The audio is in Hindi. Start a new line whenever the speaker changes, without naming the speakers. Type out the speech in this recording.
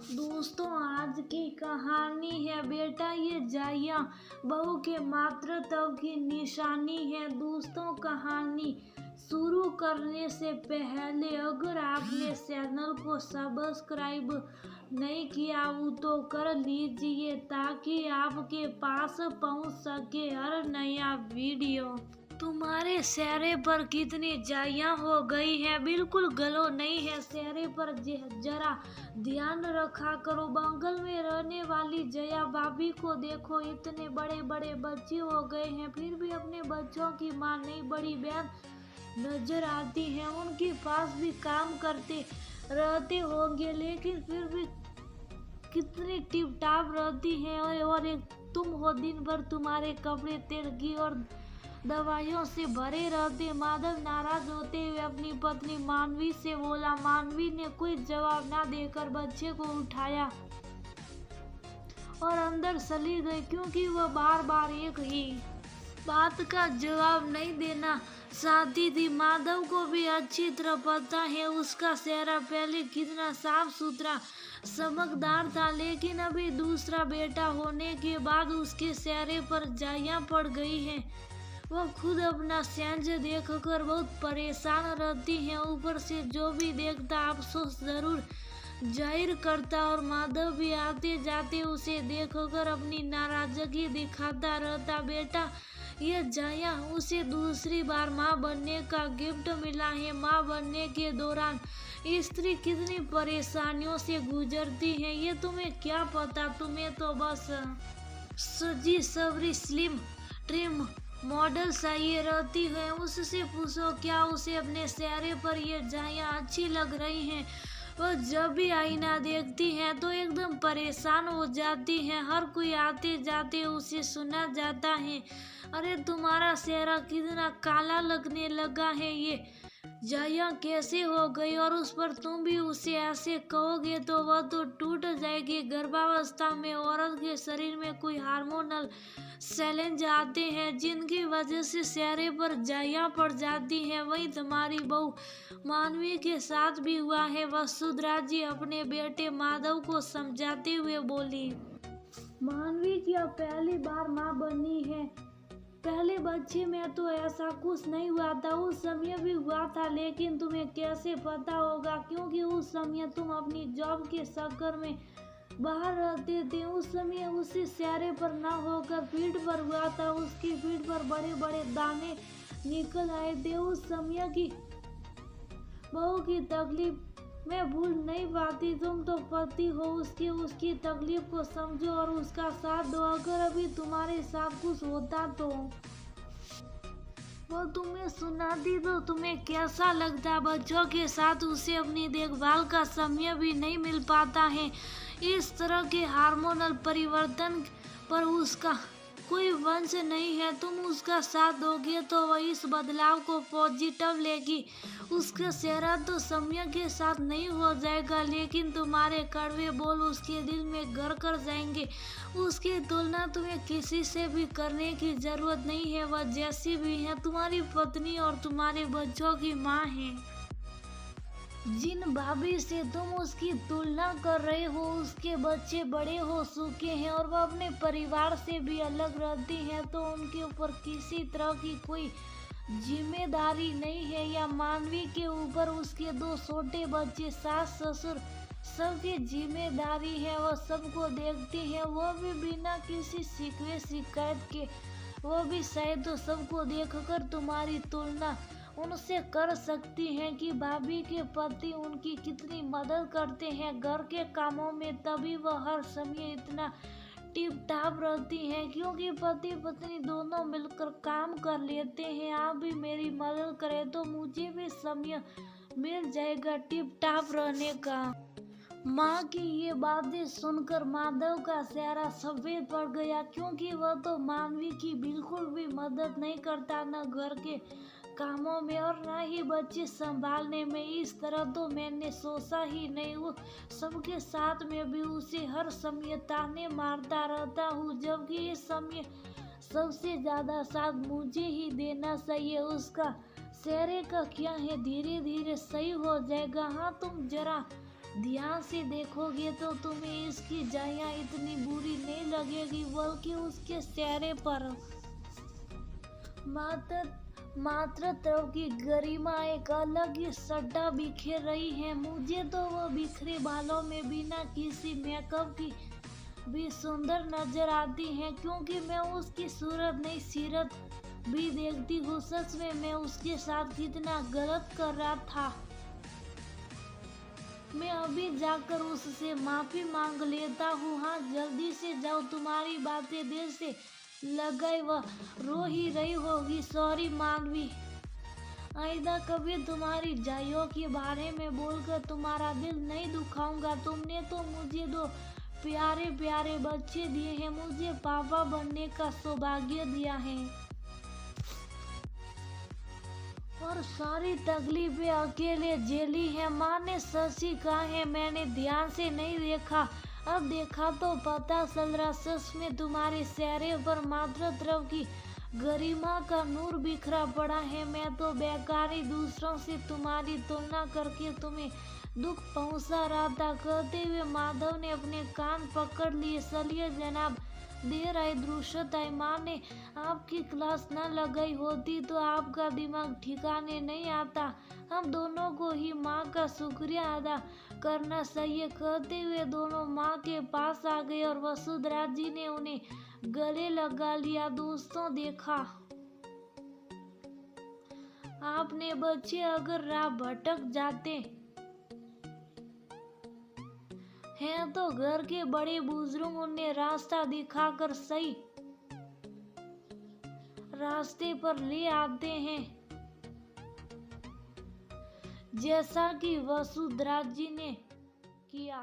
दोस्तों, आज की कहानी है बेटा, ये जाया बहू के मातृत्व की निशानी है। दोस्तों, कहानी शुरू करने से पहले अगर आपने चैनल को सब्सक्राइब नहीं किया हो तो कर लीजिए ताकि आपके पास पहुंच सके हर नया वीडियो। तुम्हारे चेहरे पर कितनी जाइयाँ हो गई हैं, बिल्कुल गलो नहीं है चेहरे पर, जरा ध्यान रखा करो। बंगल में रहने वाली जया भाभी को देखो, इतने बड़े बड़े बच्चे हो गए हैं फिर भी अपने बच्चों की माँ नहीं बड़ी बहन नजर आती है। उनके पास भी काम करते रहते होंगे लेकिन फिर भी कितनी टिप टाप रहती हैं। और एक तुम हो, दिन भर तुम्हारे कपड़े तेल घी और दवाइयों से भरे रहते। माधव नाराज होते हुए अपनी पत्नी मानवी से बोला। मानवी ने कोई जवाब ना देकर बच्चे को उठाया और अंदर चली गई क्योंकि वह बार बार एक ही बात का जवाब नहीं देना चाहती थी। माधव को भी अच्छी तरह पता है उसका चेहरा पहले कितना साफ सुथरा चमकदार था, लेकिन अभी दूसरा बेटा होने के बाद उसके चेहरे पर जाइयाँ पड़ गई हैं। वह खुद अपना चेंज देखकर बहुत परेशान रहती हैं। ऊपर से जो भी देखता अफसोस जरूर जाहिर करता और माधव भी आते जाते उसे देखकर अपनी नाराजगी दिखाता रहता। बेटा, यह जाया उसे दूसरी बार माँ बनने का गिफ्ट मिला है। माँ बनने के दौरान स्त्री कितनी परेशानियों से गुजरती है ये तुम्हें क्या पता। तुम्हें तो बस सजी सवरी स्लिम ट्रिम मॉडल चाहिए रहती है। उससे पूछो क्या उसे अपने चेहरे पर ये जाइयाँ अच्छी लग रही हैं। वह जब भी आईना देखती है तो एकदम परेशान हो जाती है। हर कोई आते जाते उसे सुना जाता है, अरे तुम्हारा चेहरा कितना काला लगने लगा है, ये जाइया कैसे हो गई। और उस पर तुम भी उसे ऐसे कहोगे तो वह तो टूट जाएगी। गर्भावस्था में औरत के शरीर में कोई हार्मोनल चैलेंज आते हैं जिनकी वजह से चेहरे पर जाइयाँ पड़ जाती हैं। वही तुम्हारी बहू मानवी के साथ भी हुआ है। वसुंधरा जी अपने बेटे माधव को समझाते हुए बोली। मानवी क्या पहली बार माँ बनी है, पहले बच्चे में तो ऐसा कुछ नहीं हुआ था। उस समय भी हुआ था लेकिन तुम्हें कैसे पता होगा क्योंकि उस समय तुम अपनी जॉब के चक्कर में बाहर रहते थे। उस समय उसके चेहरे पर ना होकर पीठ पर हुआ था। उसकी पीठ पर बड़े बड़े दाने निकल आए थे। उस समय की बहू की तकलीफ मैं भूल नहीं पाती। तुम तो पति हो उसकी तकलीफ को समझो और उसका साथ दो। अगर अभी तुम्हारे साथ कुछ होता तो वो तुम्हें सुनाती तो तुम्हें कैसा लगता। बच्चों के साथ उसे अपनी देखभाल का समय भी नहीं मिल पाता है। इस तरह के हार्मोनल परिवर्तन पर उसका कोई वंश नहीं है। तुम उसका साथ दोगे तो वह इस बदलाव को पॉजिटिव लेगी। उसका चेहरा तो समय के साथ नहीं हो जाएगा लेकिन तुम्हारे कड़वे बोल उसके दिल में घर कर जाएंगे। उसकी तुलना तुम्हें किसी से भी करने की जरूरत नहीं है। वह जैसी भी है तुम्हारी पत्नी और तुम्हारे बच्चों की माँ है। जिन भाभी से तुम उसकी तुलना कर रहे हो उसके बच्चे बड़े हो चुके हैं और वह अपने परिवार से भी अलग रहती हैं, तो उनके ऊपर किसी तरह की कोई जिम्मेदारी नहीं है। या मानवी के ऊपर उसके दो छोटे बच्चे, सास ससुर सबकी जिम्मेदारी है। वह सबको देखती है, वो भी बिना किसी शिकवे शिकायत के। वो भी शायद तो सबको देखकर तुम्हारी तुलना उनसे कर सकती हैं कि भाभी के पति उनकी कितनी मदद करते हैं घर के कामों में, तभी वह हर समय इतना टिप टाप रहती हैं क्योंकि पति पत्नी दोनों मिलकर काम कर लेते हैं। आप भी मेरी मदद करें तो मुझे भी समय मिल जाएगा टिप टाप रहने का। माँ की ये बातें सुनकर माधव का चेहरा सफेद पड़ गया क्योंकि वह तो मानवी की बिल्कुल भी मदद नहीं करता, न घर के कामों में और ना ही बच्चे संभालने में। इस तरह तो मैंने सोचा ही नहीं। वो सबके साथ में भी उसे हर समय ताने मारता रहता हूँ, जबकि इस समय सबसे ज्यादा साथ मुझे ही देना चाहिए। उसका चेहरे का क्या है, धीरे धीरे सही हो जाएगा। हाँ, तुम जरा ध्यान से देखोगे तो तुम्हें इसकी जाइयाँ इतनी बुरी नहीं लगेगी, बल्कि उसके चेहरे पर मात्र मातृत्व की गरिमा एक अलग ही सड्डा बिखेर रही है। मुझे तो वो बिखरे बालों में बिना किसी मेकअप की भी सुंदर नजर आती हैं, क्योंकि मैं उसकी सूरत नहीं सीरत भी देखती हूँ। सच में मैं उसके साथ कितना गलत कर रहा था। मैं अभी जाकर उससे माफी मांग लेता हूँ। हाँ, जल्दी से जाओ, तुम्हारी बातें देर से लगाई वह रो ही रही होगी। सॉरी मानवी, आइंदा कभी तुम्हारी जाइयों के बारे में बोलकर तुम्हारा दिल नहीं दुखाऊंगा। तुमने तो मुझे 2 प्यारे प्यारे बच्चे दिए हैं, मुझे पापा बनने का सौभाग्य दिया है, और सारी तकलीफें अकेले झेली है। माँ ने सच ही कहा है, मैंने ध्यान से नहीं देखा, अब देखा तो पता चल रहा। सच में तुम्हारे चेहरे पर मातृत्व की गरिमा का नूर बिखरा पड़ा है। मैं तो बेकारी दूसरों से तुम्हारी तुलना करके तुम्हें दुख पहुंचा रहा था। कहते हुए माधव ने अपने कान पकड़ लिए। चलिए जनाब, देर आई दुरुस्त आई। माँ ने आपकी क्लास न लगाई होती तो आपका दिमाग ठिकाने नहीं आता। हम दोनों को ही माँ का शुक्रिया अदा करना चाहिए। कहते हुए दोनों माँ के पास आ गए और वसुंधरा जी ने उन्हें गले लगा लिया। दोस्तों, देखा आपने बच्चे, अगर राह भटक जाते हैं तो घर के बड़े बुजुर्ग उन्हें रास्ता दिखाकर सही रास्ते पर ले आते हैं, जैसा कि वसुंधरा जी ने किया।